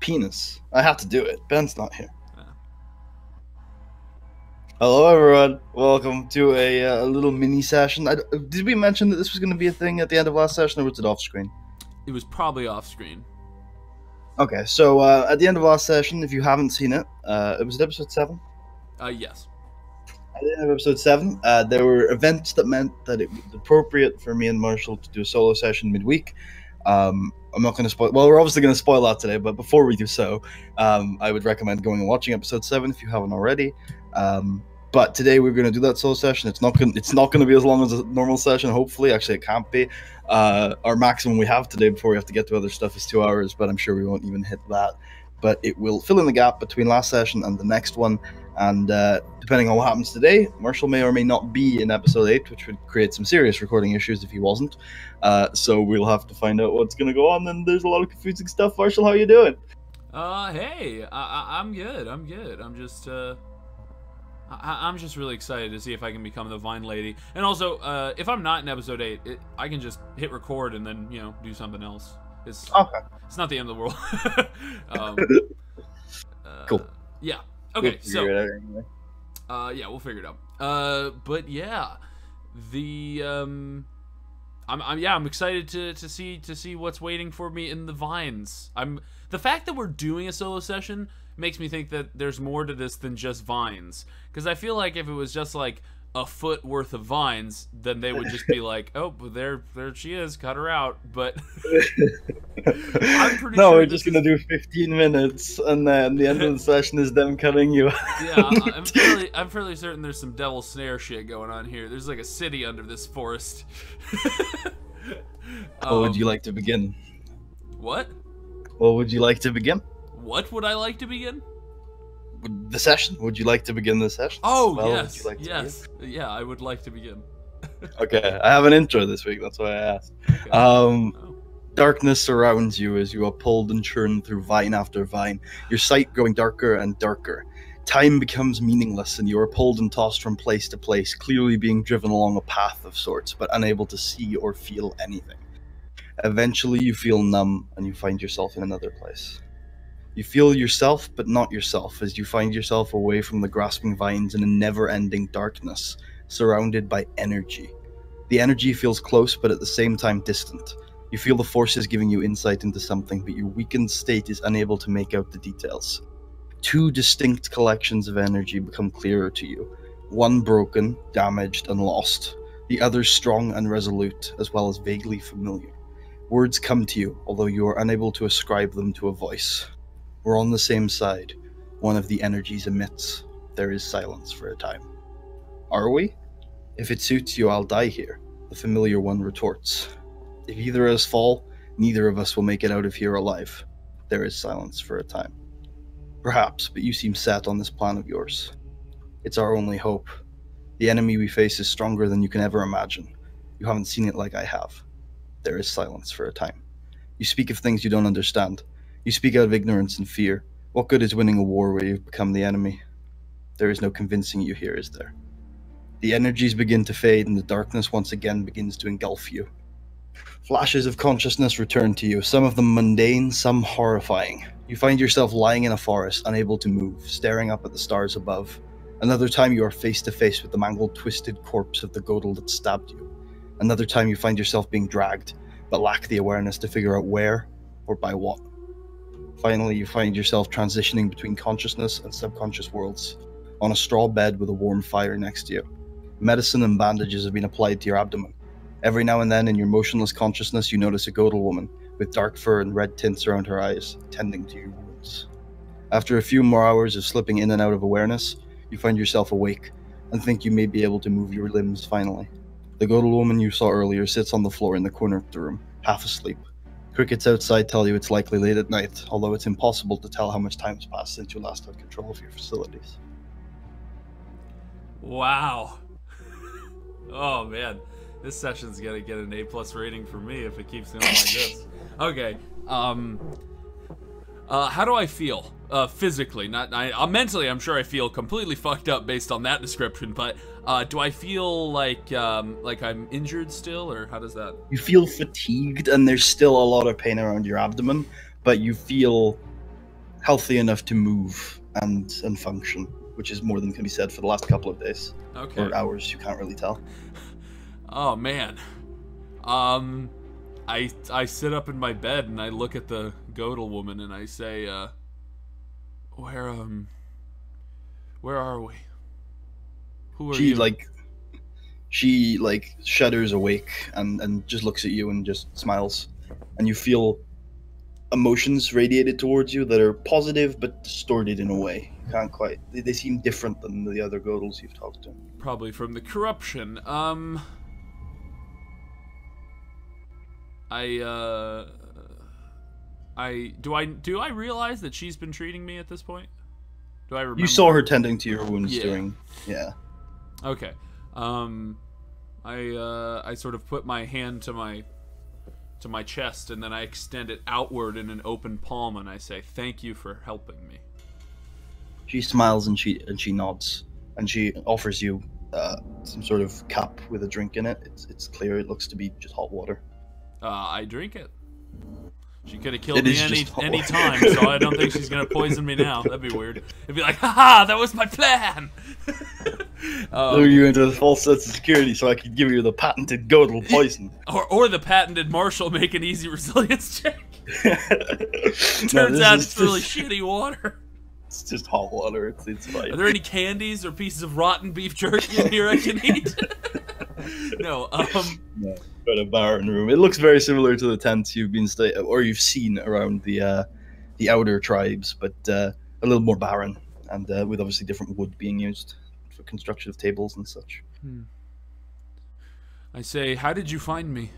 Penis. I had to do it. Ben's not here. Yeah. Hello, everyone. Welcome to a little mini session. Did we mention that this was going to be a thing at the end of last session, or was it off screen? It was probably off screen. Okay, so at the end of last session, if you haven't seen it, it was episode 7? Yes. At the end of episode 7, there were events that meant that it was appropriate for me and Marshall to do a solo session midweek. I'm not going to spoil... Well, we're obviously going to spoil that today, but before we do so, I would recommend going and watching episode 7 if you haven't already. But today we're going to do that solo session. It's not going to be as long as a normal session, hopefully. Actually, it can't be. Our maximum we have today before we have to get to other stuff is 2 hours, but I'm sure we won't even hit that. But it will fill in the gap between last session and the next one. And depending on what happens today, Marshall may or may not be in episode 8, which would create some serious recording issues if he wasn't. So we'll have to find out what's going to go on. And there's a lot of confusing stuff. Marshall, how you doing? Hey, I'm good. I'm good. I'm just really excited to see if I can become the Vine Lady. And also, if I'm not in episode 8, I can just hit record and then, do something else. It's not the end of the world. Cool. Yeah. Okay, so yeah, we'll figure it out. But yeah, I'm excited to see what's waiting for me in the vines. The fact that we're doing a solo session makes me think that there's more to this than just vines, because I feel like if it was just like a foot worth of vines, then they would just be like, oh, there she is, cut her out. But I'm pretty sure we're just gonna do 15 minutes, and then the end of the session is them cutting you. Yeah, I'm fairly certain there's some devil snare shit going on here. There's like a city under this forest. What would you like to begin? What? What would you like to begin? What would I like to begin? The session. Would you like to begin the session? Oh, yes. Yes. Yeah, I would like to begin. Okay, I have an intro this week. That's why I asked. Okay. Darkness surrounds you as you are pulled and churned through vine after vine, your sight growing darker and darker. Time becomes meaningless, and you are pulled and tossed from place to place, clearly being driven along a path of sorts, but unable to see or feel anything. Eventually, you feel numb, and you find yourself in another place. You feel yourself, but not yourself, as you find yourself away from the grasping vines in a never-ending darkness, surrounded by energy. The energy feels close, but at the same time distant. You feel the forces giving you insight into something, but your weakened state is unable to make out the details. 2 distinct collections of energy become clearer to you. One broken, damaged, and lost. The other strong and resolute, as well as vaguely familiar. Words come to you, although you are unable to ascribe them to a voice. We're on the same side. One of the energies emits. There is silence for a time. Are we? If it suits you, I'll die here, the familiar one retorts. If either of us fall, neither of us will make it out of here alive. There is silence for a time. Perhaps, but you seem set on this plan of yours. It's our only hope. The enemy we face is stronger than you can ever imagine. You haven't seen it like I have. There is silence for a time. You speak of things you don't understand. You speak out of ignorance and fear. What good is winning a war where you've become the enemy? There is no convincing you here, is there? The energies begin to fade, and the darkness once again begins to engulf you. Flashes of consciousness return to you, some of them mundane, some horrifying. You find yourself lying in a forest, unable to move, staring up at the stars above. Another time you are face to face with the mangled, twisted corpse of the Godel that stabbed you. Another time you find yourself being dragged, but lack the awareness to figure out where or by what. Finally, you find yourself transitioning between consciousness and subconscious worlds, on a straw bed with a warm fire next to you. Medicine and bandages have been applied to your abdomen. Every now and then, in your motionless consciousness, you notice a Godel woman, with dark fur and red tints around her eyes, tending to your wounds. After a few more hours of slipping in and out of awareness, you find yourself awake, and think you may be able to move your limbs finally. The Godel woman you saw earlier sits on the floor in the corner of the room, half asleep. Crickets outside tell you it's likely late at night, although it's impossible to tell how much time has passed since you last had control of your facilities. Wow. Oh man, this session's gonna get an A+ rating for me if it keeps going like this. Okay, how do I feel? Physically, mentally, I'm sure I feel completely fucked up based on that description, but do I feel like I'm injured still, or how does that? You feel fatigued, and there's still a lot of pain around your abdomen, but you feel healthy enough to move and function, which is more than can be said for the last couple of days. Okay. Or hours, you can't really tell. Oh man. I sit up in my bed and I look at the Godel woman and I say, where are we? Who are you? She shudders awake and just looks at you and just smiles, and you feel emotions radiated towards you that are positive but distorted in a way. You can't quite. They seem different than the other Godels you've talked to. Probably from the corruption. Do I realize that she's been treating me at this point? Do I remember? You saw her tending to your wounds during. Yeah. Okay. I sort of put my hand to my chest and then I extend it outward in an open palm and I say, "Thank you for helping me." She smiles and she nods and she offers you some sort of cup with a drink in it. It's clear. It looks to be just hot water. I drink it. She could have killed me any time, so I don't think she's gonna poison me now. That'd be weird. It'd be like, haha, that was my plan. Lure you into a false sense of security so I could give you the patented Godel poison. Or the patented Marshall make an easy resilience check. Turns out it's really shitty water. It's just hot water. It's fine. Are there any candies or pieces of rotten beef jerky in here I can eat? No. No. Got a barren room. It looks very similar to the tents you've you've seen around the outer tribes, but a little more barren and with obviously different wood being used for construction of tables and such. I say, "How did you find me?"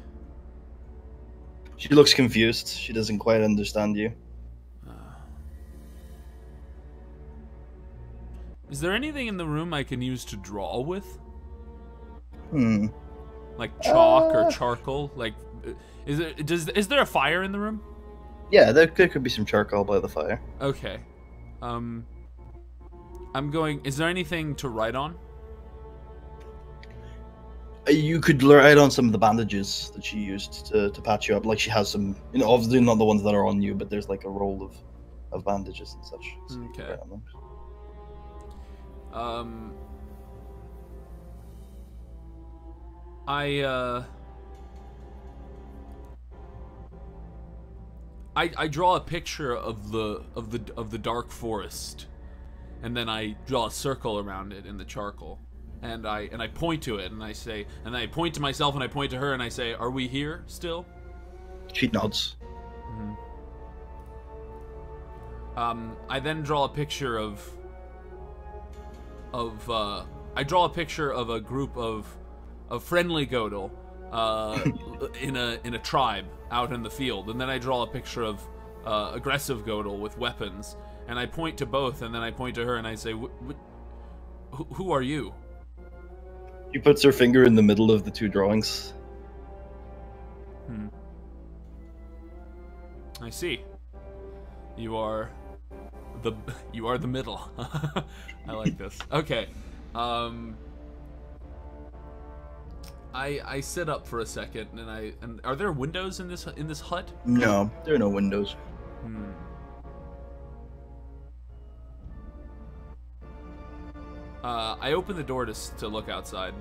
She looks confused. She doesn't quite understand you. Is there anything in the room I can use to draw with? Like chalk or charcoal? Like, is there a fire in the room? Yeah, there could be some charcoal by the fire. Okay. Is there anything to write on? You could write on some of the bandages that she used to patch you up. Like she has some, obviously not the ones that are on you, but there's like a roll of bandages and such. So okay. I draw a picture of the dark forest, and then I draw a circle around it in the charcoal, and I point to it, and I say, and I point to myself, and I point to her, and I say, "Are we here still?" She nods. I then draw a picture of a group of friendly Godel in a tribe out in the field, and then I draw a picture of aggressive Godel with weapons, and I point to both, and then I point to her and I say, who are you?" She puts her finger in the middle of the two drawings. I see. You are the middle. I like this. Okay. I sit up for a second, and are there windows in this hut? No, there are no windows. I open the door to look outside.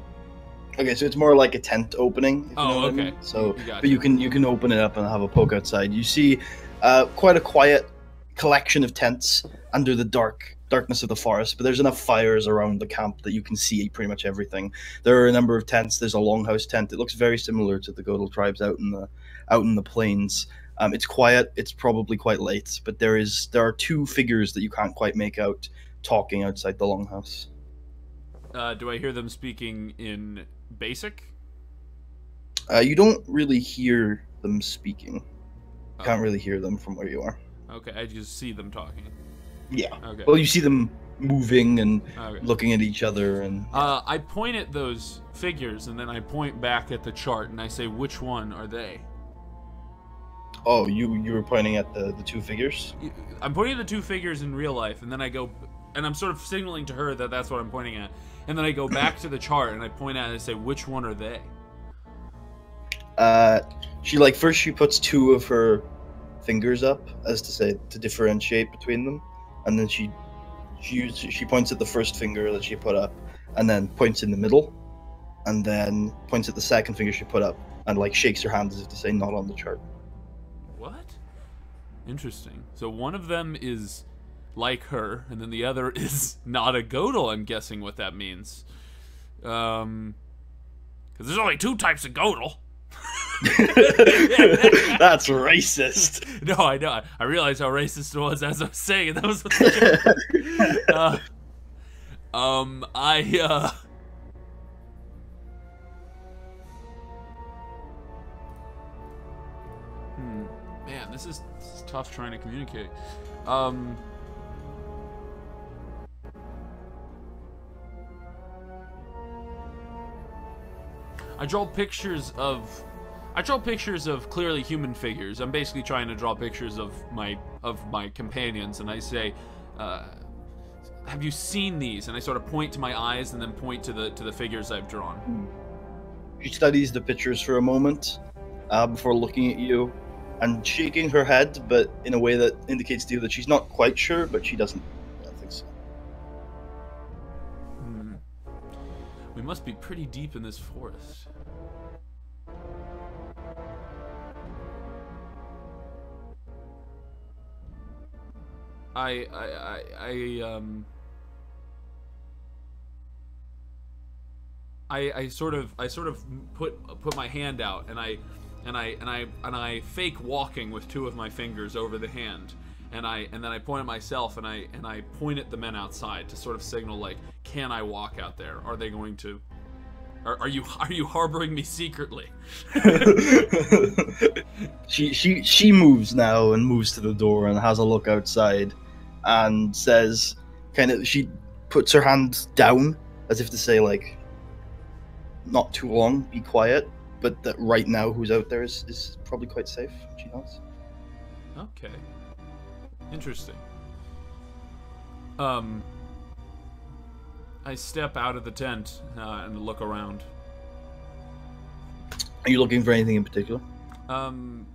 Okay, so it's more like a tent opening. If you know what okay. I mean. So, Gotcha. but you can open it up and have a poke outside. You see quite a quiet collection of tents under the darkness of the forest, but there's enough fires around the camp that you can see pretty much everything. There are a number of tents. There's a longhouse tent. It looks very similar to the Godel tribes out in the plains. It's quiet. It's probably quite late, but there are two figures that you can't quite make out talking outside the longhouse. Do I hear them speaking in Basic? You don't really hear them speaking. You can't really hear them from where you are. Okay, I just see them talking. Yeah. Okay. Well, you see them moving and looking at each other, and I point at those figures, and then I point back at the chart, and I say, "Which one are they?" Oh, you were pointing at the two figures? I'm pointing at the two figures in real life, and then I go, and I'm sort of signaling to her that that's what I'm pointing at, and then I go back to the chart, and I point at it and say, "Which one are they?" She puts two of her fingers up, as to say, to differentiate between them, and then she points at the first finger that she put up, and then points in the middle, and then points at the second finger she put up, and like shakes her hand as if to say, "Not on the chart." What? Interesting. So one of them is like her, and then the other is not a Godel. I'm guessing what that means. Because there's only 2 types of Godel. That's racist. No, I know. I realized how racist it was as I was saying it. That was man, this is tough trying to communicate. I draw pictures of clearly human figures. I'm basically trying to draw pictures of my companions, and I say, "Have you seen these?" And I sort of point to my eyes, and then point to the figures I've drawn. She studies the pictures for a moment before looking at you and shaking her head, but in a way that indicates to you that she's not quite sure, but she doesn't think so. We must be pretty deep in this forest. I sort of put my hand out, and I fake walking with 2 of my fingers over the hand, and then I point at myself, and I point at the men outside to sort of signal, like, can I walk out there? Are they going to? Are you harboring me secretly? She moves now and moves to the door and has a look outside, and says, she puts her hand down as if to say, like, not too long, be quiet, but that right now who's out there is probably quite safe. She knows. Okay. Interesting. I step out of the tent and look around. Are you looking for anything in particular? I'm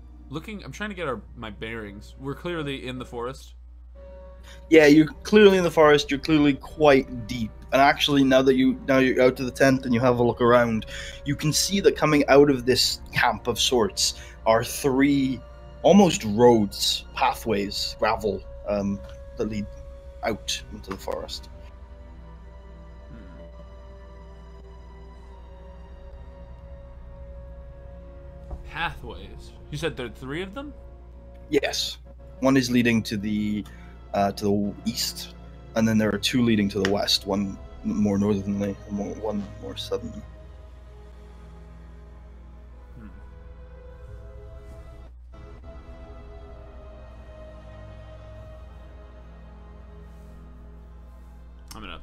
trying to get my bearings. We're clearly in the forest. Yeah, you're clearly in the forest. You're clearly quite deep. And actually, now you're out to the tent and you have a look around, you can see that coming out of this camp of sorts are 3 almost roads, pathways, gravel, that lead out into the forest. Pathways? You said there are 3 of them? Yes. One is leading to the east, and then there are 2 leading to the west, one more northernly, one more southerly. I'm gonna...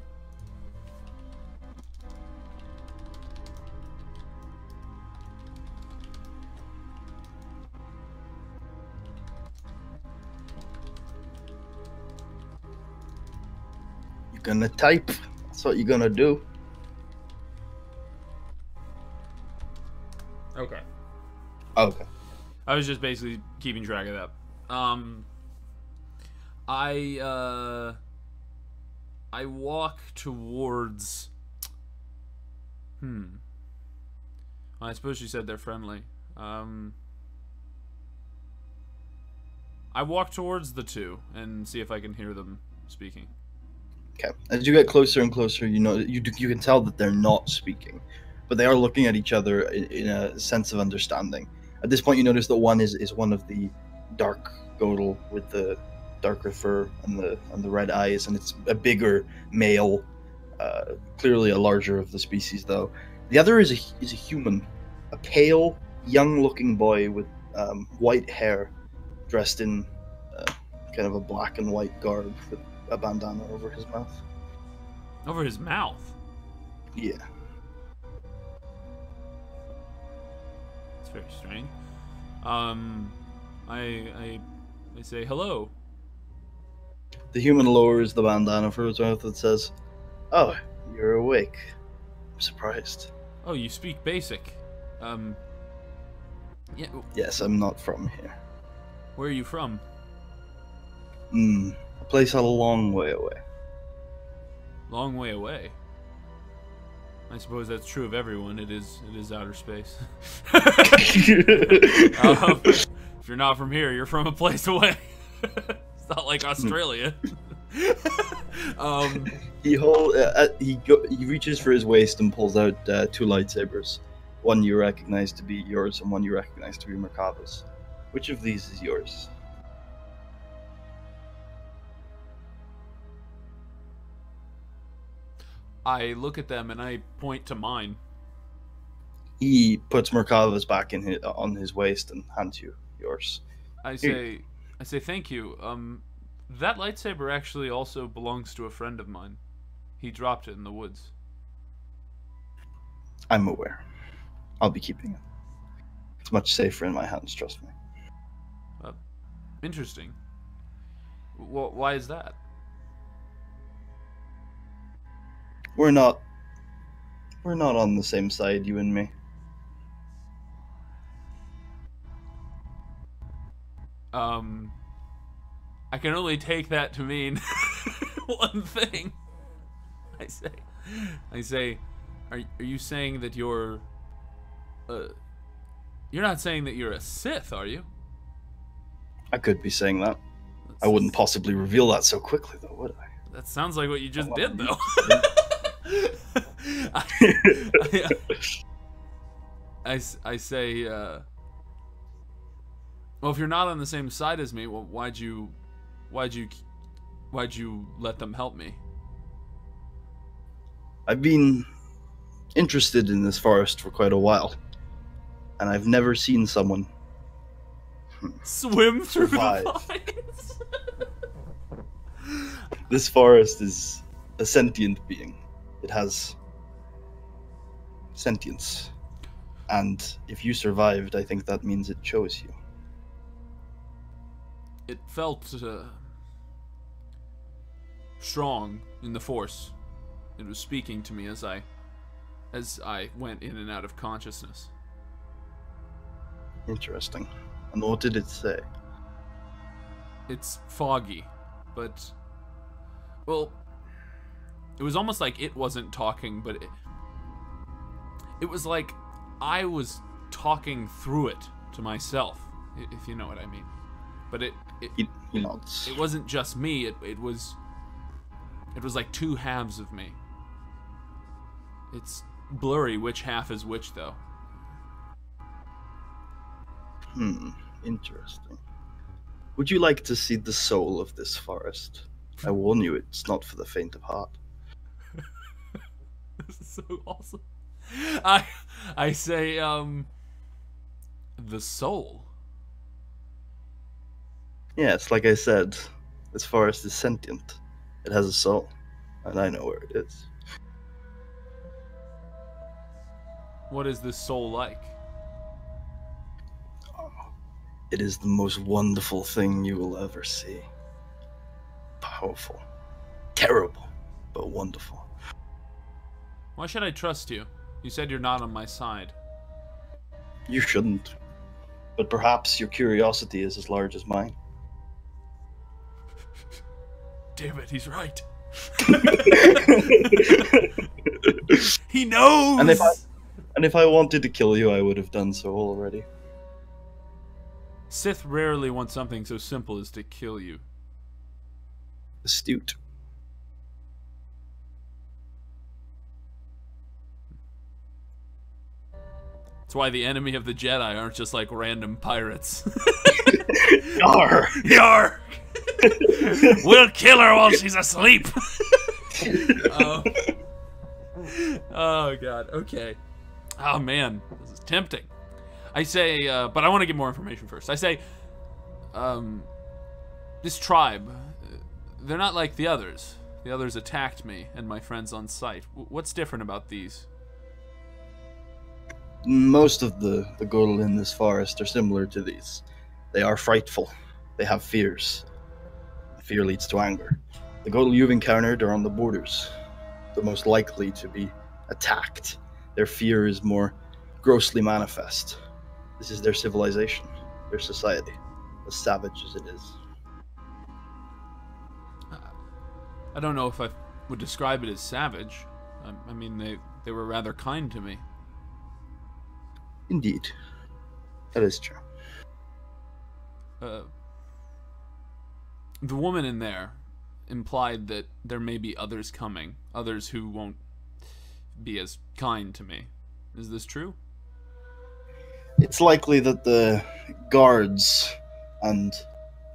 You're gonna type. That's what you're gonna do. Okay. Okay. I was just basically keeping track of that. I walk towards... Well, I suppose you said they're friendly. I walk towards the 2 and see if I can hear them speaking. Okay. As you get closer and closer, you can tell that they're not speaking, but they are looking at each other in a sense of understanding. At this point, you notice that one is one of the dark Godel with the darker fur and the red eyes, and it's a bigger male, clearly a larger of the species though. The other is a human, a pale, young-looking boy with white hair, dressed in kind of a black and white garb with a bandana over his mouth. Over his mouth? Yeah. It's very strange. I say hello. The human lowers the bandana from his mouth and says, "Oh, you're awake. I'm surprised." Oh, you speak basic. Yeah. Yes, I'm not from here. Where are you from? A place a long way away. Long way away. I suppose that's true of everyone. It is outer space. If you're not from here, you're from a place away. It's not like Australia. He reaches for his waist and pulls out 2 lightsabers. One you recognize to be yours, and one you recognize to be Merkava's. Which of these is yours? I look at them and I point to mine. He puts Merkava's back on his waist and hands you yours. I say thank you. That lightsaber actually also belongs to a friend of mine. He dropped it in the woods. I'm aware. I'll be keeping it. It's much safer in my hands, trust me. Interesting. Why is that? We're not on the same side, you and me. I can only take that to mean one thing. I say, are you saying that you're not saying that you're a Sith, are you? I could be saying that. I wouldn't possibly reveal that so quickly, though, would I? That sounds like what you just did, though. I say, well, if you're not on the same side as me, well, why'd you let them help me? I've been interested in this forest for quite a while, and I've never seen someone swim through survive. the vines. This forest is a sentient being. It has sentience, and if you survived, I think that means it chose you. It felt strong in the Force. It was speaking to me as I went in and out of consciousness. Interesting. And what did it say? It's foggy, but, well, it was almost like it wasn't talking, but it was like I was talking through it to myself, if you know what I mean. But He nods. it wasn't just me. It was like 2 halves of me. It's blurry which half is which, though. Interesting. Would you like to see the soul of this forest? I warn you, it's not for the faint of heart. This is so awesome. I say, the soul. Yes, like I said, this forest is sentient. It has a soul, and I know where it is. What is this soul like? It is the most wonderful thing you will ever see. Powerful. Terrible, but wonderful. Why should I trust you? You said you're not on my side. You shouldn't. But perhaps your curiosity is as large as mine. Damn it, he's right. He knows! And if I wanted to kill you, I would have done so already. Sith rarely want something so simple as to kill you. Astute. That's why the enemy of the Jedi aren't just like random pirates. Yar! Yar! We'll kill her while she's asleep. Oh god, okay. Oh man, this is tempting. I say, but I want to get more information first. I say, this tribe, they're not like the others. The others attacked me and my friends on sight. What's different about these? Most of the Gurl in this forest are similar to these. They are frightful. They have fears. Fear leads to anger. The Gurl you've encountered are on the borders, the most likely to be attacked. Their fear is more grossly manifest. This is their civilization, their society. as savage as it is. I don't know if I would describe it as savage. I mean, they were rather kind to me. Indeed. That is true. The woman in there implied that there may be others coming, others who won't be as kind to me. Is this true? It's likely that the guards and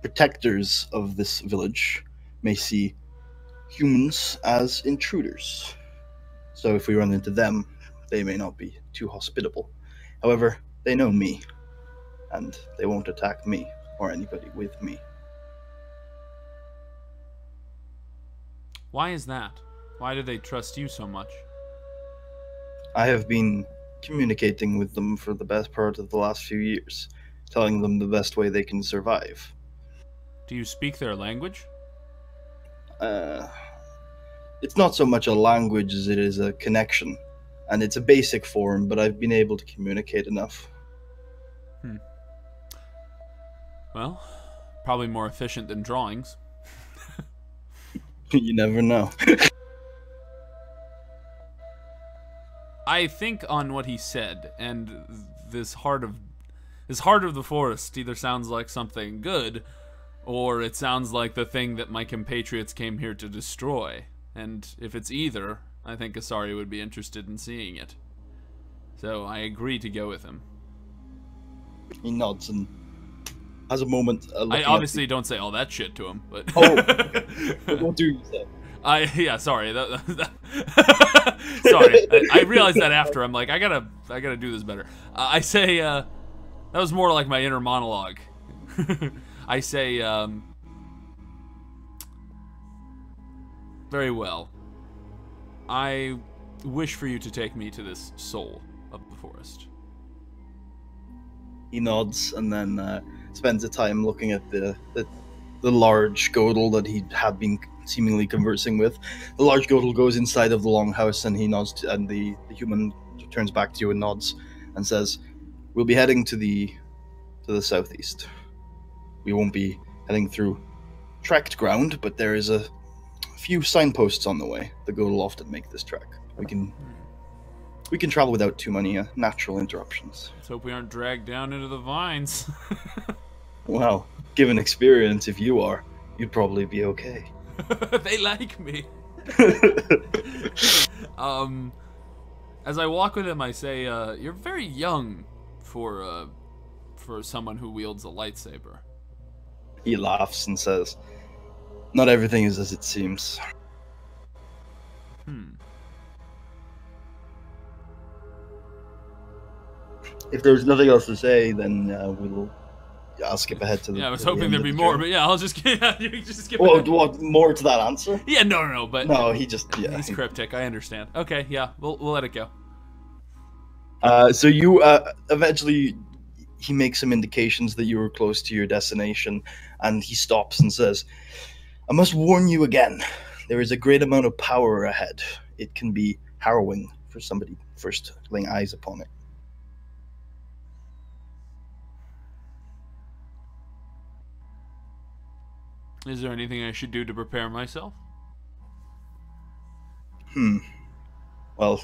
protectors of this village may see humans as intruders. So if we run into them, they may not be too hospitable. However, they know me, and they won't attack me or anybody with me. Why is that? Why do they trust you so much? I have been communicating with them for the best part of the last few years, telling them the best way they can survive. Do you speak their language? It's not so much a language as it is a connection, and it's a basic form, but I've been able to communicate enough. Well, probably more efficient than drawings. You never know. I think on what he said, and this heart of the forest either sounds like something good, or it sounds like the thing that my compatriots came here to destroy. And if it's either, I think Kasari would be interested in seeing it. So I agree to go with him. He nods and has a moment. I obviously don't say all that shit to him, but oh, what do you say? Yeah, sorry. Sorry, I realized that after. I'm like, I gotta do this better. I say, that was more like my inner monologue. I say, very well. I wish for you to take me to this soul of the forest. He nods and then spends the time looking at the large Godel that he had been seemingly conversing with. The large Godel goes inside of the longhouse, and he nods, and the human turns back to you and nods and says, "We'll be heading to the southeast. We won't be heading through tracked ground, but there is a few signposts on the way. The Godel often make this trek. We can travel without too many natural interruptions." Let's hope we aren't dragged down into the vines. Well, given experience, if you are, you'd probably be okay. They like me. As I walk with him, I say, "You're very young for someone who wields a lightsaber." He laughs and says, "Not everything is as it seems." If there's nothing else to say, then I'll skip ahead to the. Yeah, I was hoping there'd be more, but yeah, I'll just you just skip. Well, do you want more to that answer? Yeah, no, but no, he just he's cryptic. I understand. Okay, yeah, we'll let it go. So you eventually, he makes some indications that you were close to your destination, and he stops and says, "I must warn you again. There is a great amount of power ahead. It can be harrowing for somebody first laying eyes upon it." Is there anything I should do to prepare myself? Well,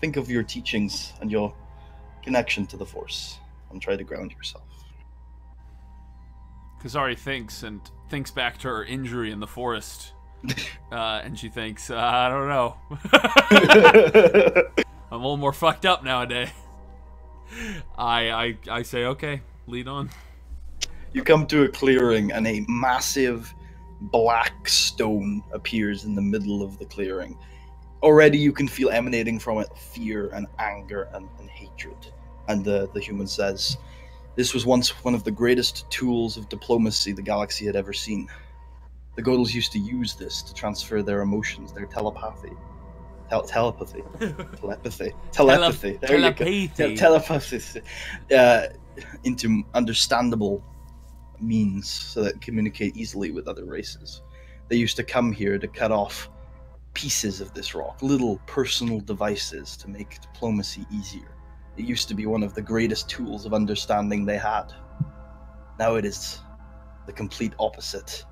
think of your teachings and your connection to the Force, and try to ground yourself. Kasari thinks back to her injury in the forest, and she thinks, I don't know. I'm a little more fucked up nowadays. I say, okay, lead on. You come to a clearing, and a massive black stone appears in the middle of the clearing. Already you can feel emanating from it fear and anger and hatred. And the human says, "This was once one of the greatest tools of diplomacy the galaxy had ever seen. The Godels used to use this to transfer their emotions, their telepathy. Telepathy. Into understandable means so that communicate easily with other races. They used to come here to cut off pieces of this rock, little personal devices to make diplomacy easier. It used to be one of the greatest tools of understanding they had. Now it is the complete opposite.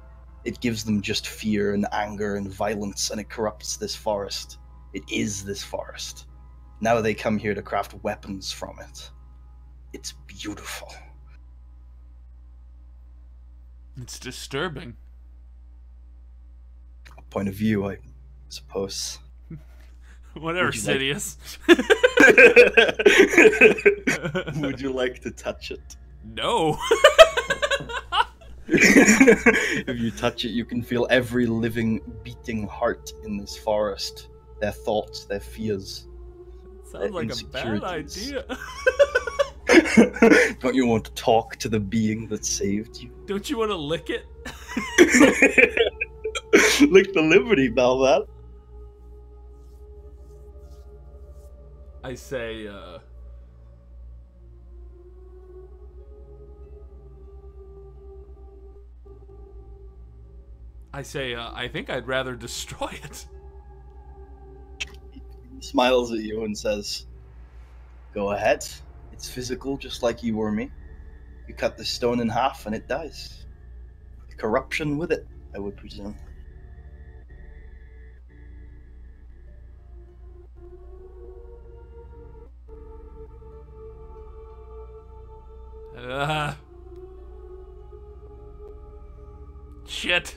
It gives them just fear and anger and violence, and it corrupts this forest. It is this forest. Now they come here to craft weapons from it. It's beautiful. It's disturbing. A point of view, I suppose. Whatever, Sidious. Would you like to touch it? No. If you touch it, you can feel every living, beating heart in this forest. Their thoughts, their fears. Sounds like a bad idea. Don't you want to talk to the being that saved you? Don't you want to lick it? Lick the Liberty Bell, man. I say, I think I'd rather destroy it. He smiles at you and says, "Go ahead. It's physical, just like you or me. You cut the stone in half and it dies. Corruption with it, I would presume." Shit.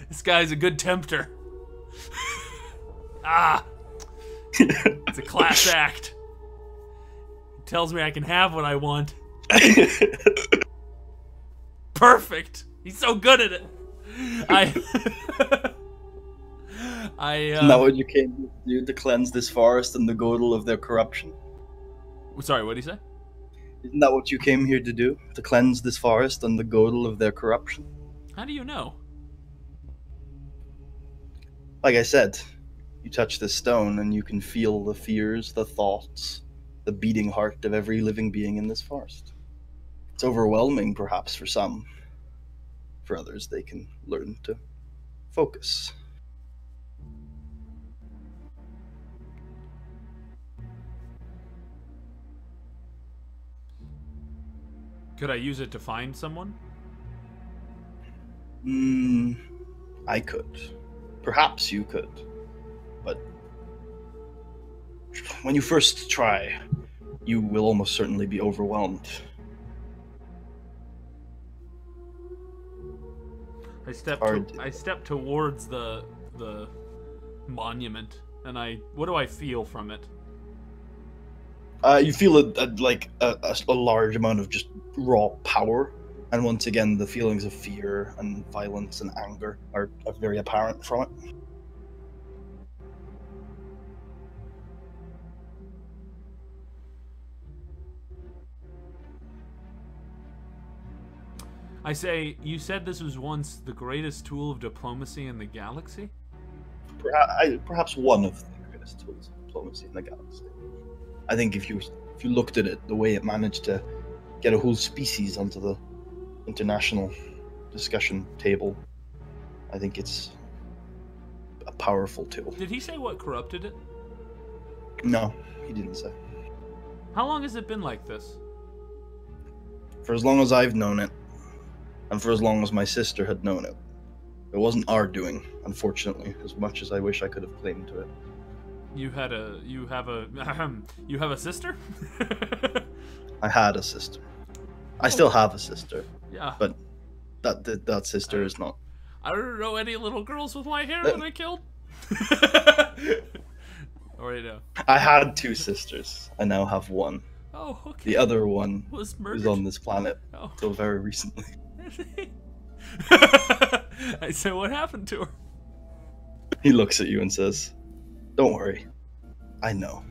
This guy's a good tempter. It's a class act. He tells me I can have what I want. Perfect. He's so good at it. Isn't that what you came to do, to cleanse this forest and the godel of their corruption? Sorry, what did he say? Isn't that what you came here to do? To cleanse this forest and the godel of their corruption? How do you know? Like I said, you touch this stone and you can feel the fears, the thoughts, the beating heart of every living being in this forest. It's overwhelming, perhaps, for some. For others, they can learn to focus. Could I use it to find someone? I could. Perhaps you could. But when you first try, you will almost certainly be overwhelmed. I step towards the monument, and what do I feel from it? You feel a large amount of just raw power, and once again, the feelings of fear and violence and anger are very apparent from it. I say, you said this was once the greatest tool of diplomacy in the galaxy? Perhaps one of the greatest tools of diplomacy in the galaxy. I think if you looked at it, the way it managed to get a whole species onto the international discussion table, I think it's a powerful tool. Did he say what corrupted it? No, he didn't say. How long has it been like this? For as long as I've known it, and for as long as my sister had known it. It wasn't our doing, unfortunately, as much as I wish I could have claimed to it. You have a sister? I had a sister. I still have a sister. Yeah. But that sister is not. I don't know any little girls with white hair that I killed. Or you know. I had two sisters. I now have one. Oh, okay. The other one was is on this planet until very recently. I said, what happened to her? He looks at you and says, "Don't worry. I know."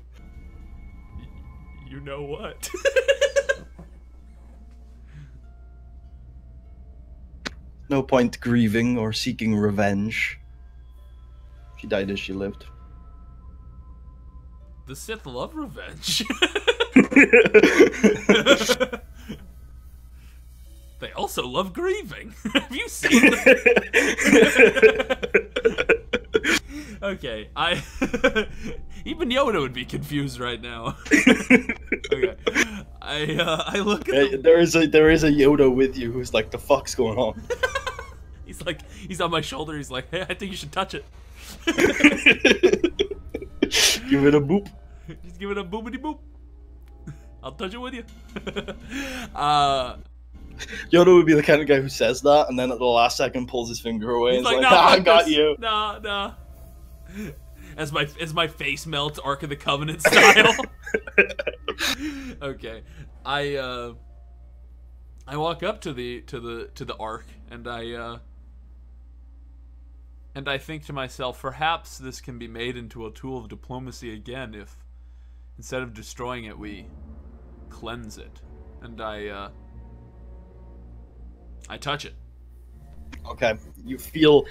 You know what? No point grieving or seeking revenge. She died as she lived. The Sith love revenge. They also love grieving. Have you seen that? Okay, even Yoda would be confused right now. Okay, I look at the... There is a Yoda with you who's like, the fuck's going on? He's like, he's on my shoulder. He's like, hey, I think you should touch it. Give it a boop. Just give it a boopity boop. I'll touch it with you. Yoda would be the kind of guy who says that, and then at the last second pulls his finger away and is like, nah, I got you. Nah. As my face melts, Ark of the Covenant style. Okay, I walk up to the Ark, and I think to myself, perhaps this can be made into a tool of diplomacy again if, instead of destroying it, we cleanse it. And I touch it. Okay. You feel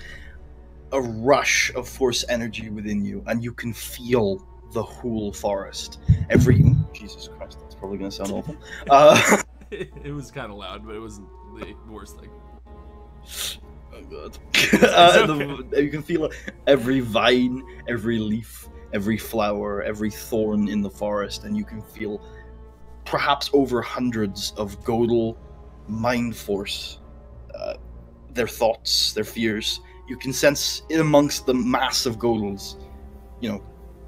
a rush of force energy within you, and you can feel the whole forest. Jesus Christ, that's probably going to sound awful. It was kind of loud, but it wasn't the worst thing. Oh god. Okay. You can feel every vine, every leaf, every flower, every thorn in the forest, and you can feel perhaps over hundreds of Godel mind force, their thoughts, their fears. You can sense in amongst the mass of Godels,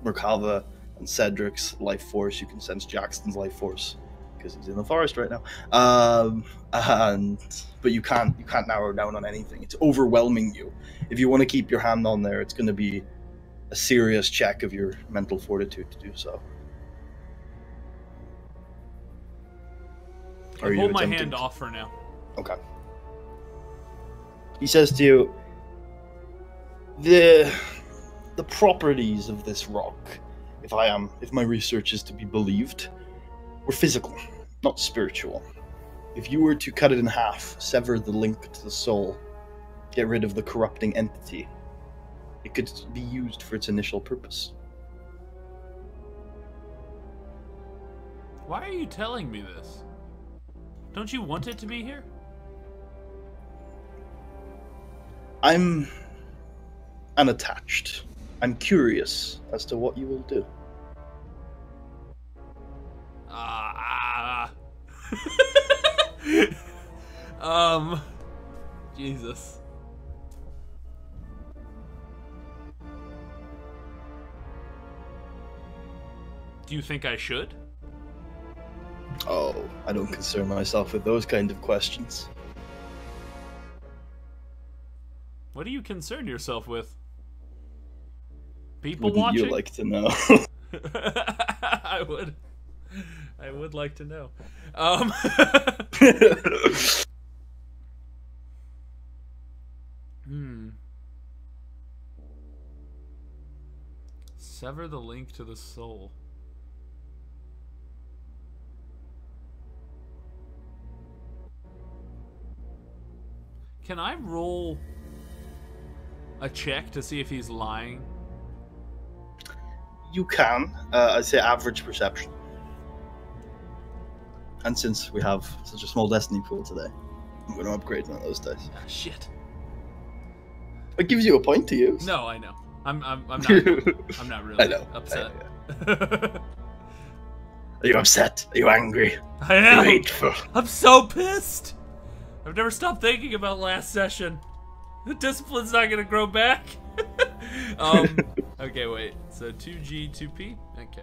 Merkava and Cedric's life force. You can sense Jackson's life force because he's in the forest right now. But you can't narrow down on anything. It's overwhelming you. If you want to keep your hand on there, it's going to be a serious check of your mental fortitude to do so. Hold my hand off for now. Okay. He says to you, the properties of this rock, if my research is to be believed, were physical, not spiritual. If you were to cut it in half, sever the link to the soul, get rid of the corrupting entity, it could be used for its initial purpose. Why are you telling me this? Don't you want it to be here? I'm unattached. I'm curious as to what you will do. Jesus. Do you think I should? Oh, I don't concern myself with those kind of questions. What do you concern yourself with? People Wouldn't watching? you like to know? I would like to know. Sever the link to the soul. Can I roll a check to see if he's lying? You can. I'd say average perception. And since we have such a small destiny pool today, I'm going to upgrade one of those dice. Shit. It gives you a point to use. No, I know. I'm not. I'm not really upset. Are you upset? Are you angry? I am. Are you hateful? I'm so pissed. I've never stopped thinking about last session. The discipline's not gonna grow back. Okay, wait. So 2G, 2P. Okay.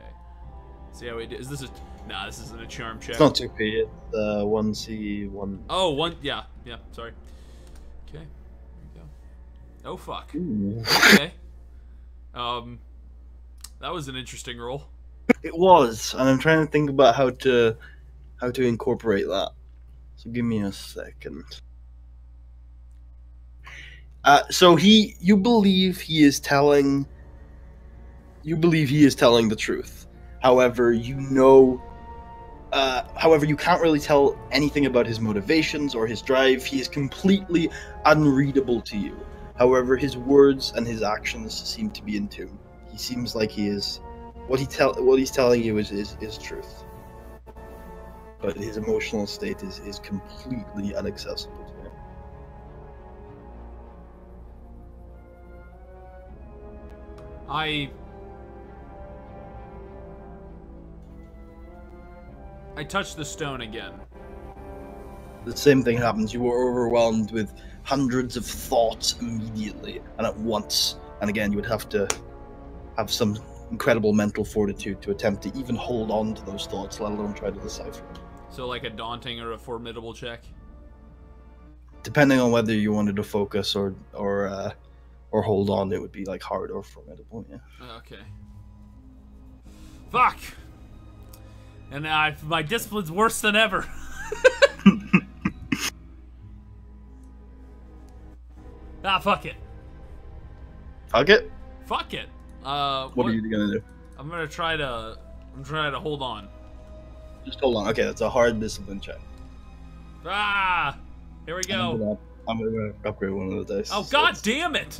See how we do. Is this a? Nah, this isn't a charm check. It's not 2P. It's 1C, 1. Oh, one. Yeah. Sorry. Okay. There we go. Oh fuck. Ooh. Okay. That was an interesting roll. It was, and I'm trying to think about how to incorporate that. So give me a second. So you believe he is telling the truth. However, you can't really tell anything about his motivations or his drive. He is completely unreadable to you. However, his words and his actions seem to be in tune. He seems like he is what he's telling you is truth. But his emotional state is completely inaccessible to him. I touch the stone again. The same thing happens. You were overwhelmed with hundreds of thoughts immediately and at once. And again, you would have to have some incredible mental fortitude to attempt to even hold on to those thoughts, let alone try to decipher. So like a daunting or a formidable check? Depending on whether you wanted to focus or hold on, it would be like hard or formidable, yeah. Okay. Fuck! And my discipline's worse than ever. Fuck it. Fuck it? Fuck it. What are you gonna do? I'm gonna try to hold on. Just hold on. Okay, that's a hard discipline check. Here we go. I'm gonna upgrade one of the dice. Oh, god damn it!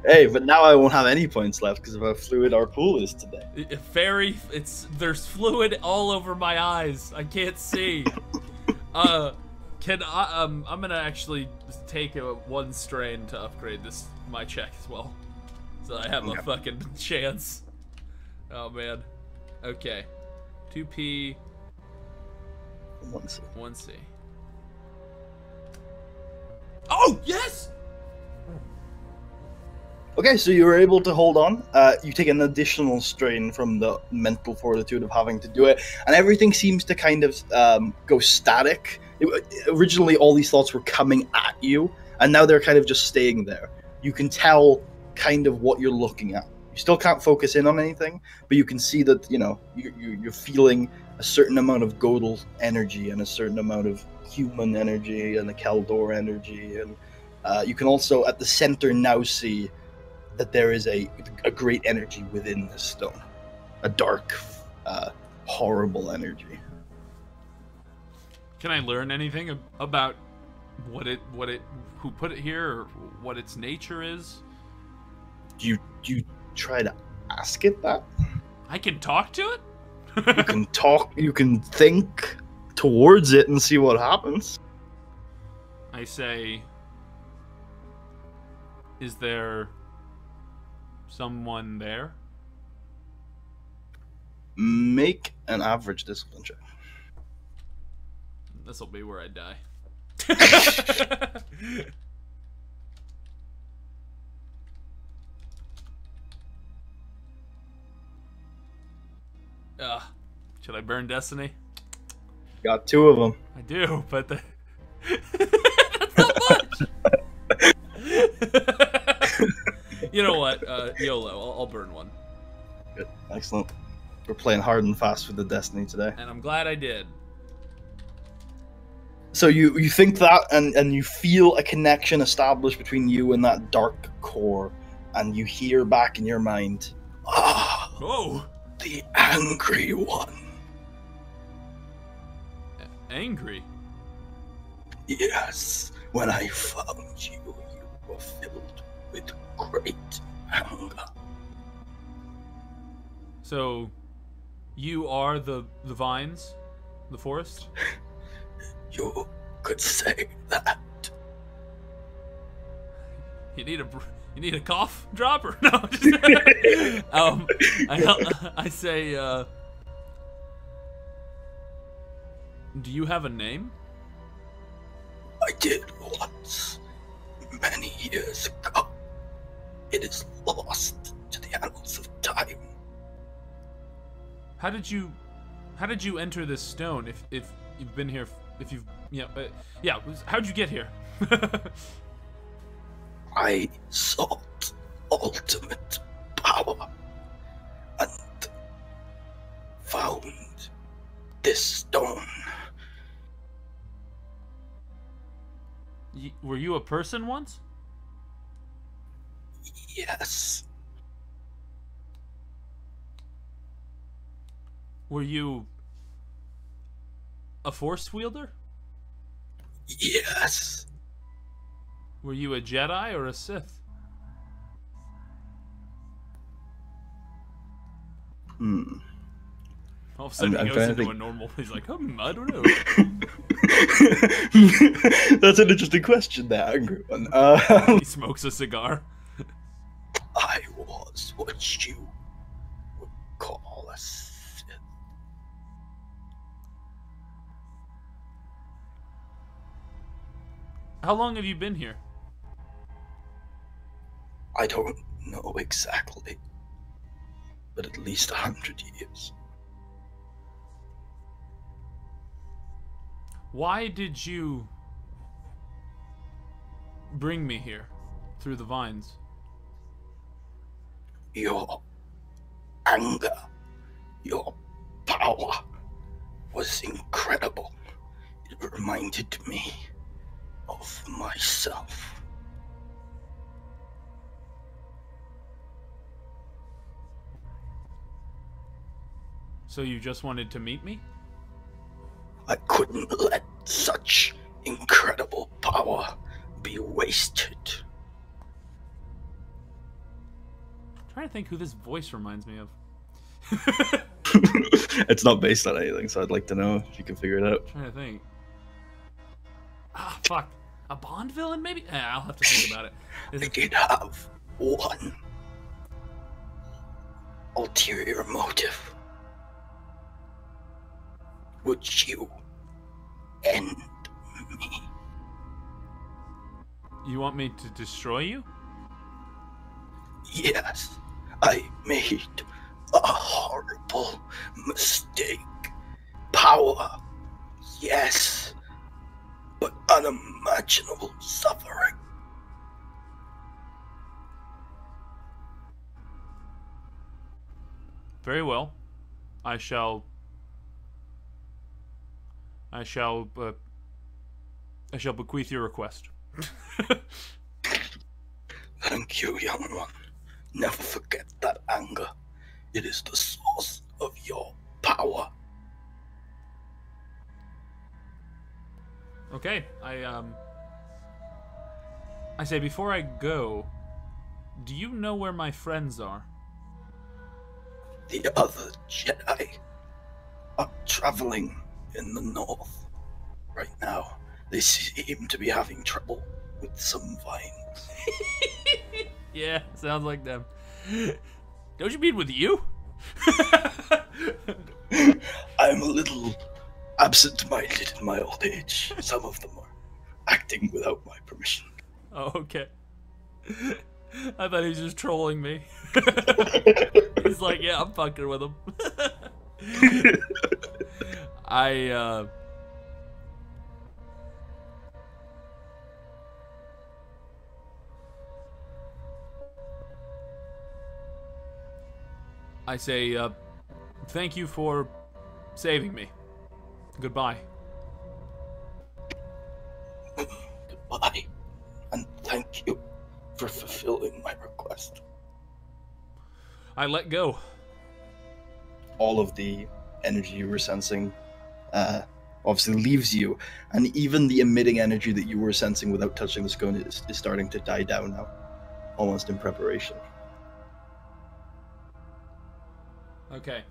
Hey, but now I won't have any points left because of how fluid our pool is today. There's fluid all over my eyes. I can't see. I'm gonna actually take one strain to upgrade my check as well, so I have a fucking chance. Oh man. Okay. 2P. 1C. 1C. Oh yes. Okay, so you were able to hold on. You take an additional strain from the mental fortitude of having to do it, and everything seems to kind of go static. Originally, all these thoughts were coming at you, and now they're kind of just staying there. You can tell kind of what you're looking at. You still can't focus in on anything, but you can see that, you know, you're feeling a certain amount of Godel energy and a certain amount of human energy and the Kaldor energy, and you can also at the center now see that there is a great energy within this stone, a dark, horrible energy. Can I learn anything about who put it here, or what its nature is? Do you try to ask it that? I can talk to it? You can talk, you can think towards it and see what happens. I say, is there someone there? Make an average discipline check. This'll be where I die. Should I burn Destiny? Got 2 of them. I do, but that's not much. You know what? YOLO. I'll burn one. Good. Excellent. We're playing hard and fast with the Destiny today. And I'm glad I did. So you think that, and you feel a connection established between you and that dark core, and you hear back in your mind, oh, the angry one. Angry? Yes. When I found you, you were filled with great anger. So, you are the vines? The forest? You could say that. You need a cough dropper? No. I say, do you have a name? I did once, many years ago. It is lost to the annals of time. How did you enter this stone? If you've been here, if you've how'd you get here? I sought ultimate power and found this stone. Were you a person once? Yes. Were you a force wielder? Yes. Were you a Jedi or a Sith? All of a sudden he goes into a normal. He's like, I don't know. That's an interesting question, that angry one. He smokes a cigar. I was what you would call a How long have you been here? I don't know exactly, but at least 100 years. Why did you bring me here through the vines? Your anger, your power was incredible. It reminded me of myself. So you just wanted to meet me? I couldn't let such incredible power be wasted. I'm trying to think who this voice reminds me of. It's not based on anything, so I'd like to know if you can figure it out. I'm trying to think. Ah, fuck. A Bond villain, maybe? I'll have to think about it. I did have one ulterior motive. Would you end me? You want me to destroy you? Yes, I made a horrible mistake. Power, yes, but unimaginable suffering. Very well. I shall bequeath your request. Thank you, young one. Never forget that anger. It is the source of your power. Okay, I say before I go, do you know where my friends are? The other Jedi are traveling in the north right now. They seem to be having trouble with some vines. Yeah, sounds like them. Don't you mean with you? I'm a little absent-minded in my old age. Some of them are acting without my permission. Oh, okay. I thought he was just trolling me. He's like, yeah, I'm fucking with him. I say, thank you for saving me. Goodbye. Goodbye, and thank you for fulfilling my request. I let go. All of the energy you were sensing obviously leaves you, and even the emitting energy that you were sensing without touching the stone is starting to die down now, almost in preparation. Okay.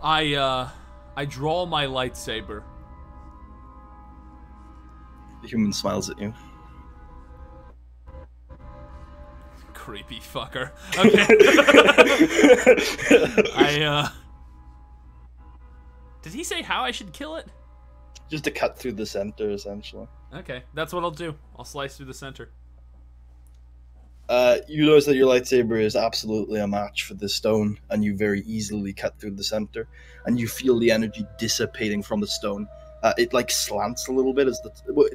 I draw my lightsaber. The human smiles at you. Creepy fucker. Okay. Did he say how I should kill it? Just to cut through the center, essentially. Okay, that's what I'll do. I'll slice through the center. You notice that your lightsaber is absolutely a match for the stone, and you very easily cut through the center, and you feel the energy dissipating from the stone. It like slants a little bit.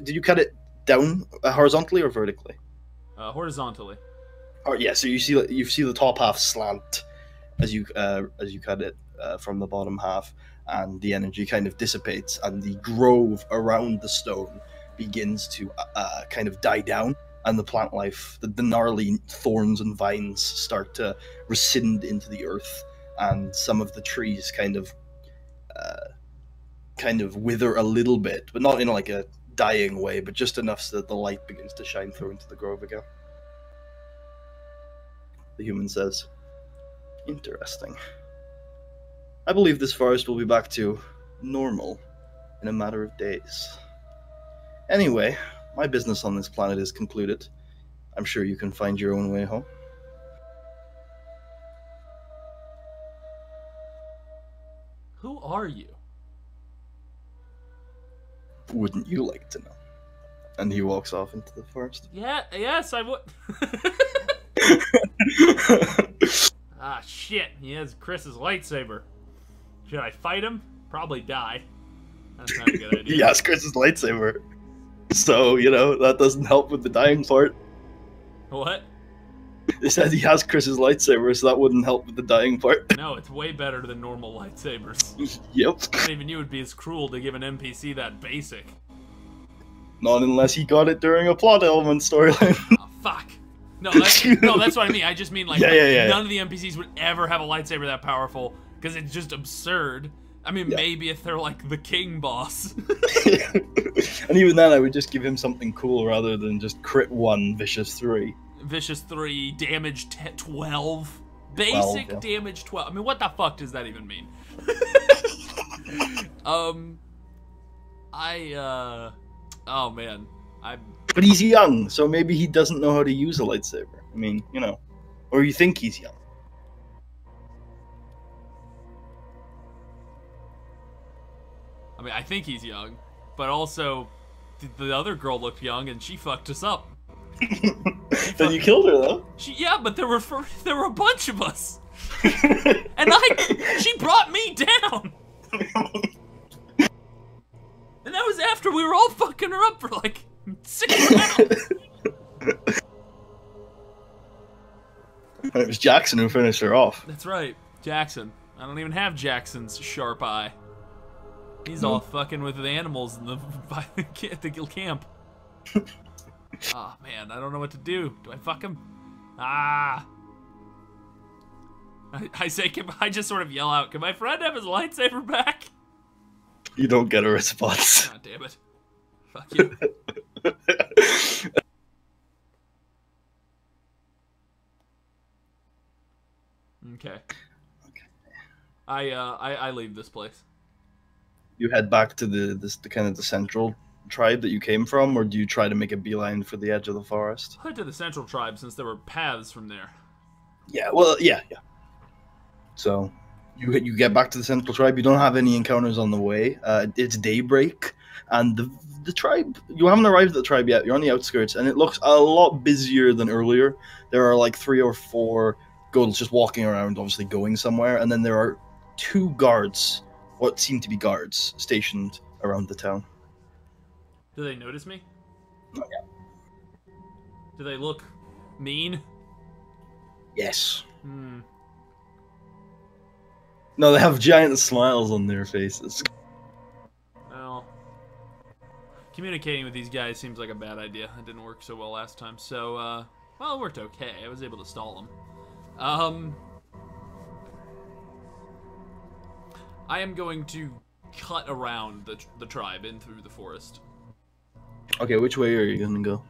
Did you cut it down horizontally or vertically? Horizontally. Oh yeah, so you see the top half slant as you cut it from the bottom half, and the energy kind of dissipates, and the grove around the stone begins to kind of die down, and the plant life, the gnarly thorns and vines start to rescind into the earth, and some of the trees kind of wither a little bit, but not in like a dying way, but just enough so that the light begins to shine through into the grove again. The human says, "Interesting. I believe this forest will be back to normal in a matter of days. Anyway, my business on this planet is concluded. I'm sure you can find your own way home." Who are you? Wouldn't you like to know? And he walks off into the forest. Yeah, yes, I would. Ah, shit. He has Chris's lightsaber. Should I fight him? Probably die. That's not a good idea. He has Chris's lightsaber. So, you know, that doesn't help with the dying part. What? They said he has Chris's lightsaber, so that wouldn't help with the dying part. No, it's way better than normal lightsabers. Yep. Not even you would be as cruel to give an NPC that basic. Not unless he got it during a plot element storyline. Oh, fuck. No, that's what I mean. I just mean, like, Yeah. none of the NPCs would ever have a lightsaber that powerful, because it's just absurd. I mean, maybe if they're, like, the king boss. And even then, I would just give him something cool rather than just crit 1, vicious 3. Vicious 3, damage 12. Basic 12, damage 12. I mean, what the fuck does that even mean? Oh, man. But he's young, so maybe he doesn't know how to use a lightsaber. I mean, you know. Or you think he's young. I mean, I think he's young, but also the other girl looked young and she fucked us up. Then you killed her, though. Yeah, but there were a bunch of us, and she brought me down. And that was after we were all fucking her up for like 6 rounds. And it was Jackson who finished her off. That's right, Jackson. I don't even have Jackson's sharp eye. He's all fucking with the animals in the at the camp. Oh man, I don't know what to do. Do I fuck him? Ah! I say, I just sort of yell out, "Can my friend have his lightsaber back?" You don't get a response. God damn it! Fuck you. Okay. I leave this place. You head back to the kind of the central tribe that you came from, or do you try to make a beeline for the edge of the forest? I went to the central tribe since there were paths from there. Yeah, well, yeah. So you get back to the central tribe. You don't have any encounters on the way. It's daybreak, and the tribe, you haven't arrived at the tribe yet. You're on the outskirts, and it looks a lot busier than earlier. There are like 3 or 4 girls just walking around, obviously going somewhere, and then there are 2 guards, what seem to be guards, stationed around the town. Do they notice me? Not yet. Do they look mean? Yes. Hmm. No, they have giant smiles on their faces. Well, communicating with these guys seems like a bad idea. It didn't work so well last time. So, well, it worked okay. I was able to stall them. I am going to cut around the tribe in through the forest. Okay, which way are you gonna go?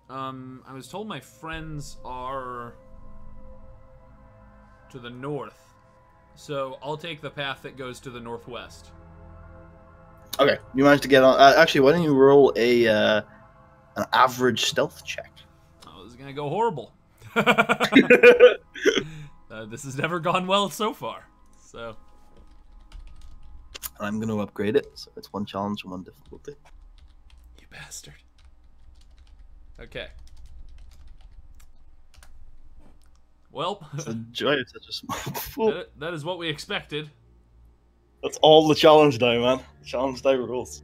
I was told my friends are to the north, so I'll take the path that goes to the northwest. Okay, you managed to get on. Actually, why don't you roll an average stealth check? Oh, this is gonna go horrible. This has never gone well so far. So I'm gonna upgrade it, so it's 1 challenge and 1 difficulty. You bastard. Okay. Well, It's the joy of such a small fool. that is what we expected. That's all the challenge die, man. Challenge die rules.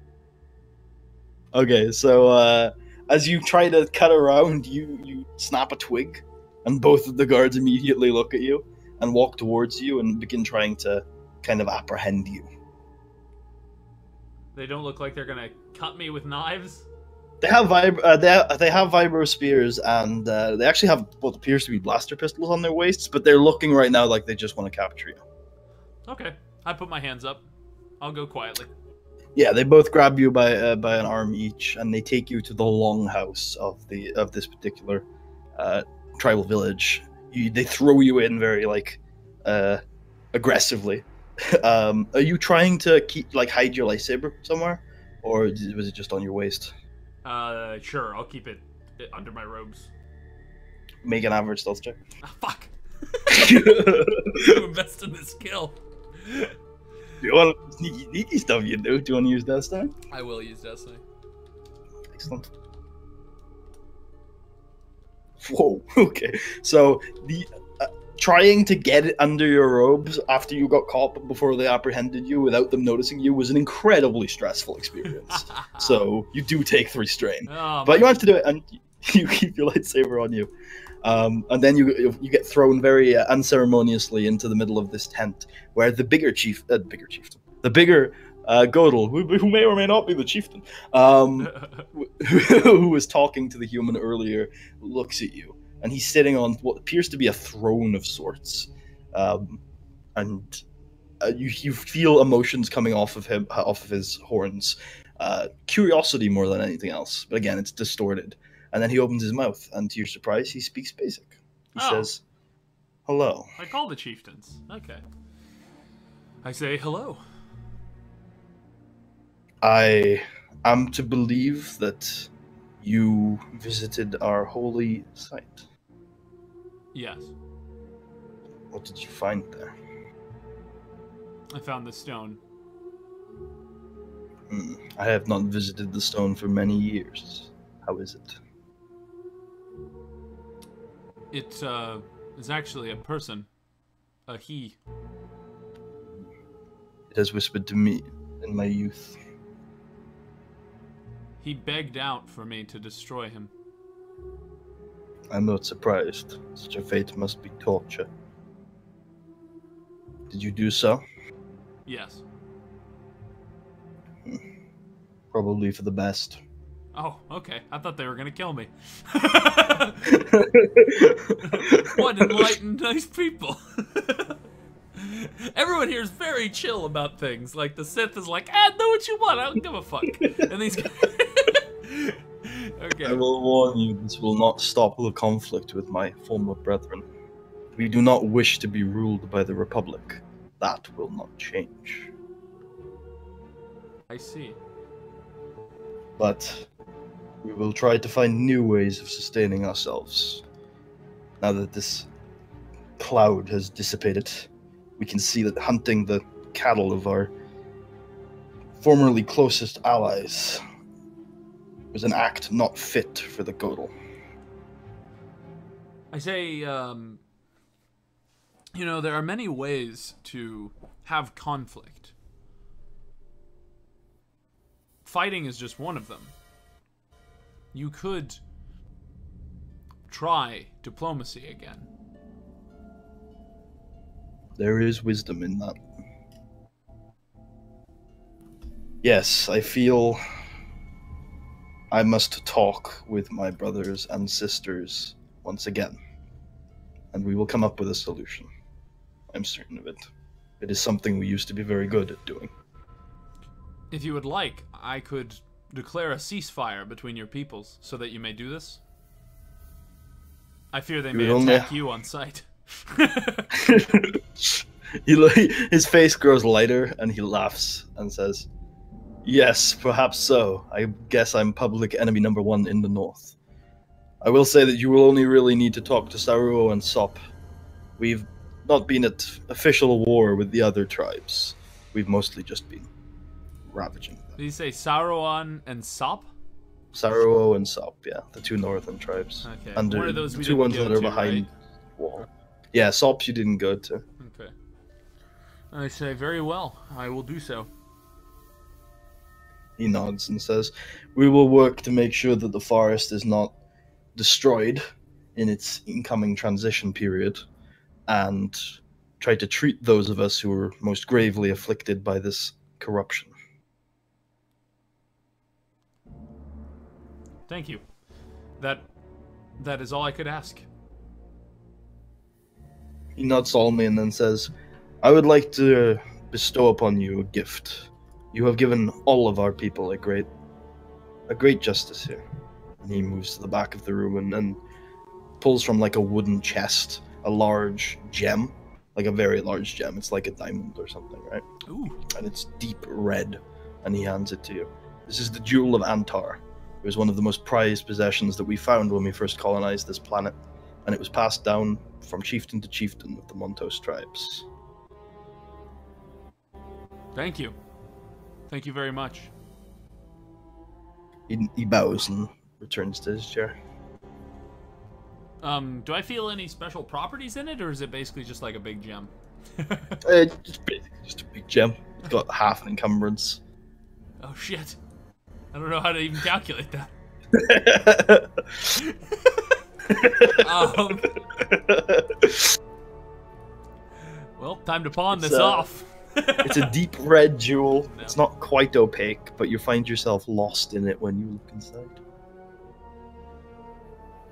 Okay, so as you try to cut around, you snap a twig, and both of the guards immediately look at you and walk towards you and begin trying to kind of apprehend you. They don't look like they're gonna cut me with knives. They have vibro spears, and they actually have what appears to be blaster pistols on their waists, but they're looking right now like they just want to capture you. Okay, I put my hands up. I'll go quietly. Yeah, they both grab you by an arm each, and they take you to the longhouse of this particular tribal village. They throw you in very aggressively. Are you trying to hide your lightsaber somewhere, or was it just on your waist? Sure, I'll keep it under my robes. Make an average stealth check. Ah, fuck. You invest in this skill. Do you want sneaky stuff you do? Do you want to use Destiny? I will use Destiny. Excellent. Whoa. Okay. So the trying to get it under your robes after you got caught, but before they apprehended you without them noticing you, was an incredibly stressful experience. So you do take 3 strain, but you manage to do it, and you keep your lightsaber on you. And then you get thrown very unceremoniously into the middle of this tent, where the bigger Godel, who may or may not be the chieftain, who was talking to the human earlier, looks at you, and he's sitting on what appears to be a throne of sorts, and you feel emotions coming off of him, off of his horns, curiosity more than anything else. But again, it's distorted. And then he opens his mouth, and to your surprise, he speaks basic. He says, "Hello." I call the chieftains. Okay. I say hello. I am to believe that you visited our holy site. Yes. What did you find there? I found the stone. I have not visited the stone for many years. How is it? It is actually a person. A he. It has whispered to me in my youth. He begged out for me to destroy him. I'm not surprised. Such a fate must be torture. Did you do so? Yes. Probably for the best. Oh, okay. I thought they were gonna kill me. What enlightened, nice people. Everyone here is very chill about things. Like, the Sith is like, do what you want, I don't give a fuck. And these guys... Okay. I will warn you, this will not stop the conflict with my former brethren. We do not wish to be ruled by the Republic. That will not change. I see. But we will try to find new ways of sustaining ourselves. Now that this cloud has dissipated, we can see that hunting the cattle of our formerly closest allies was an act not fit for the Godel. I say, you know, there are many ways to have conflict. Fighting is just one of them. You could try diplomacy again. There is wisdom in that. Yes, I feel I must talk with my brothers and sisters once again, and we will come up with a solution. I'm certain of it. It is something we used to be very good at doing. If you would like, I could declare a ceasefire between your peoples so that you may do this. I fear they may attack you on sight. His face grows lighter and he laughs and says, "Yes, perhaps so. I guess I'm public enemy number 1 in the north. I will say that you will only really need to talk to Saruo and Sop. We've not been at official war with the other tribes. We've mostly just been ravaging them." Did you say Saruan and Sop? Saruo and Sop, yeah, the 2 northern tribes. Okay. Under One of those we the 2 ones didn't that go are to, behind right? the wall. Yeah, Sop you didn't go to. Okay. I say, very well. I will do so. He nods and says, "We will work to make sure that the forest is not destroyed in its incoming transition period, and try to treat those of us who are most gravely afflicted by this corruption." Thank you. That is all I could ask. He nods solemnly and then says, "I would like to bestow upon you a gift. You have given all of our people a great justice here." And he moves to the back of the room and pulls from like a wooden chest a large gem, like a very large gem. It's like a diamond or something, right? Ooh. And it's deep red, and he hands it to you. This is the Jewel of Antar. It was one of the most prized possessions that we found when we first colonized this planet, and it was passed down from chieftain to chieftain of the Montos tribes. Thank you. Thank you very much. He bows and returns to his chair. Do I feel any special properties in it, or is it basically just like a big gem? Just basically just a big gem. It's got half an encumbrance. Oh shit! I don't know how to even calculate that. Well, time to pawn this off. It's a deep red jewel. No. It's not quite opaque, but you find yourself lost in it when you look inside.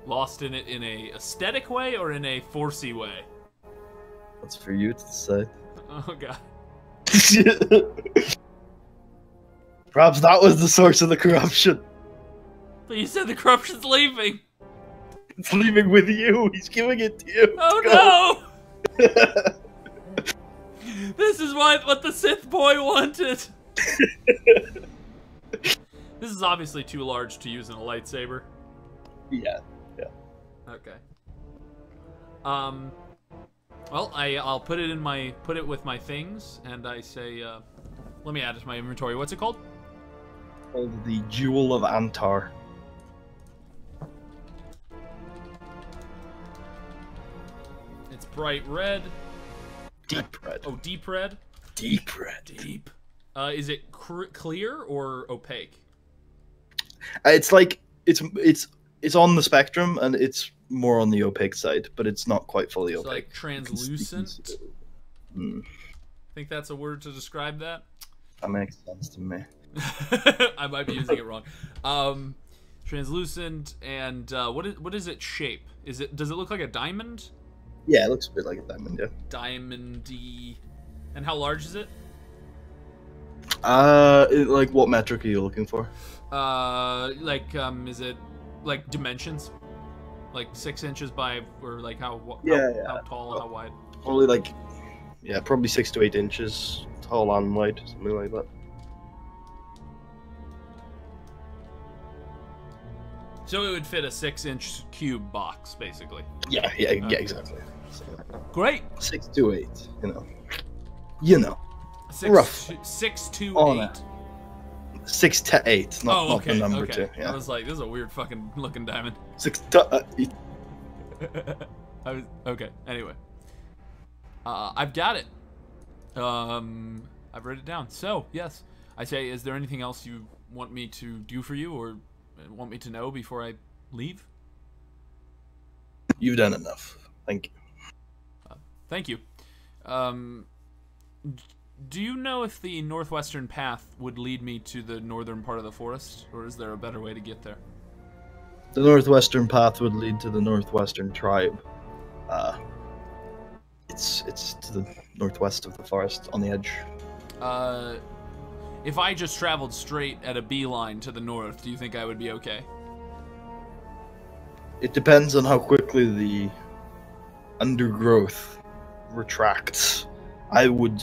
Lost in it in a aesthetic way or in a forcey way? That's for you to decide. Oh god. Perhaps that was the source of the corruption. But you said the corruption's leaving. It's leaving with you. He's giving it to you. Oh no! This is what the Sith boy wanted. This is obviously too large to use in a lightsaber. Yeah. Okay. Well, I'll put it with my things, and I say, let me add it to my inventory. What's it called? Called the Jewel of Antar. It's bright red. Deep red. Oh, deep red. Deep red. Deep. Is it clear or opaque? It's like it's on the spectrum, and it's more on the opaque side, but it's not quite fully opaque. Like translucent. I think that's a word to describe that. That makes sense to me. I might be using it wrong. Translucent, and what is its shape? Does it look like a diamond? Yeah, it looks a bit like a diamond. Yeah. Diamondy. And how large is it? Like what metric are you looking for? Is it like dimensions? Like 6 inches by, or like how tall, how wide? Probably probably 6 to 8 inches tall and wide, something like that. So it would fit a 6-inch cube box, basically. Yeah, exactly. So, great. 6 to 8, you know. Rough. 6 to 8. 6 to 8, not the number 2. Yeah. I was like, this is a weird fucking looking diamond. 6 to 8. Okay. Anyway, I've got it. I've written it down. So yes, I say, is there anything else you want me to do for you, or want me to know before I leave? You've done enough. Thank you. Thank you. Do you know if the northwestern path would lead me to the northern part of the forest, or is there a better way to get there? The northwestern path would lead to the northwestern tribe. It's to the northwest of the forest, on the edge. If I just traveled straight at a beeline to the north, do you think I would be okay? It depends on how quickly the undergrowth retracts. I would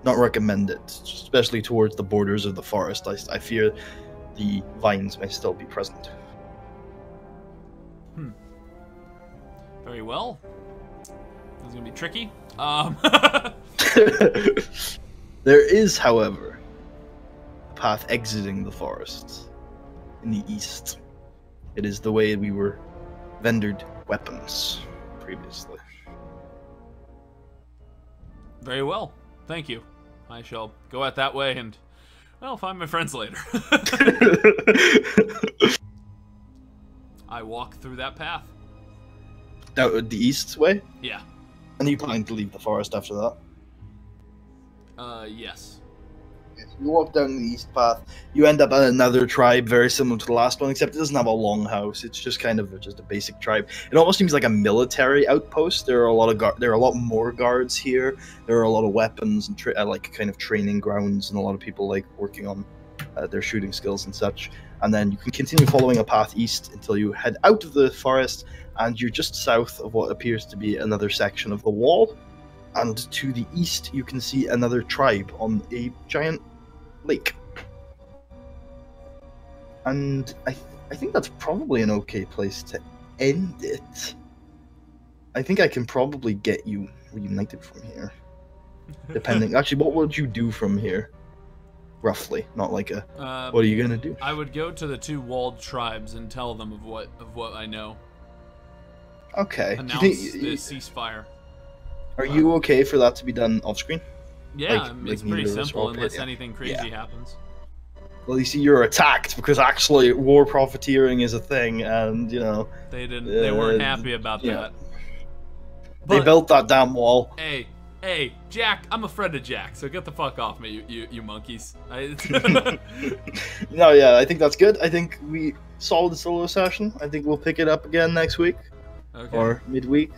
not recommend it, especially towards the borders of the forest. I fear the vines may still be present. Very well. This is gonna be tricky. There is, however, a path exiting the forest in the east. It is the way we were vendored weapons previously. Very well. Thank you. I shall go out that way and, well, find my friends later. I walk through that path. Out the east way? Yeah. And you plan to leave the forest after that? Yes. You walk down the east path, you end up at another tribe very similar to the last one, except it doesn't have a longhouse. It's just kind of just a basic tribe. It almost seems like a military outpost. There are a lot more guards here. There are a lot of weapons and kind of training grounds, and a lot of people like working on their shooting skills and such. And then you can continue following a path east until you head out of the forest, and you're just south of what appears to be another section of the wall. And to the east, you can see another tribe on a giant lake. And I think that's probably an okay place to end it. I think I can probably get you reunited from here. Depending... Actually, what would you do from here? roughly, not like a. Um, What are you gonna do? I would go to the 2 walled tribes and tell them of what I know. Okay. Announce the ceasefire. Are you okay for that to be done off screen? Yeah, like it's pretty neither of us simple are unless yeah. anything crazy happens. Well, you see, you're attacked because actually war profiteering is a thing, and you know They didn't. They weren't happy about that. They built that damn wall. Hey, Jack! I'm a friend of Jack, so get the fuck off me, you monkeys. No, yeah, I think that's good. I think we solved the solo session. I think we'll pick it up again next week or midweek,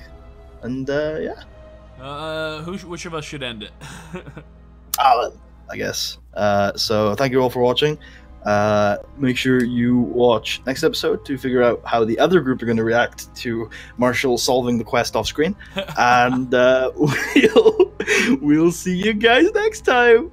and yeah. Which of us should end it? I guess. So thank you all for watching. Make sure you watch next episode to figure out how the other group are going to react to Marshall solving the quest off screen, and we'll see you guys next time.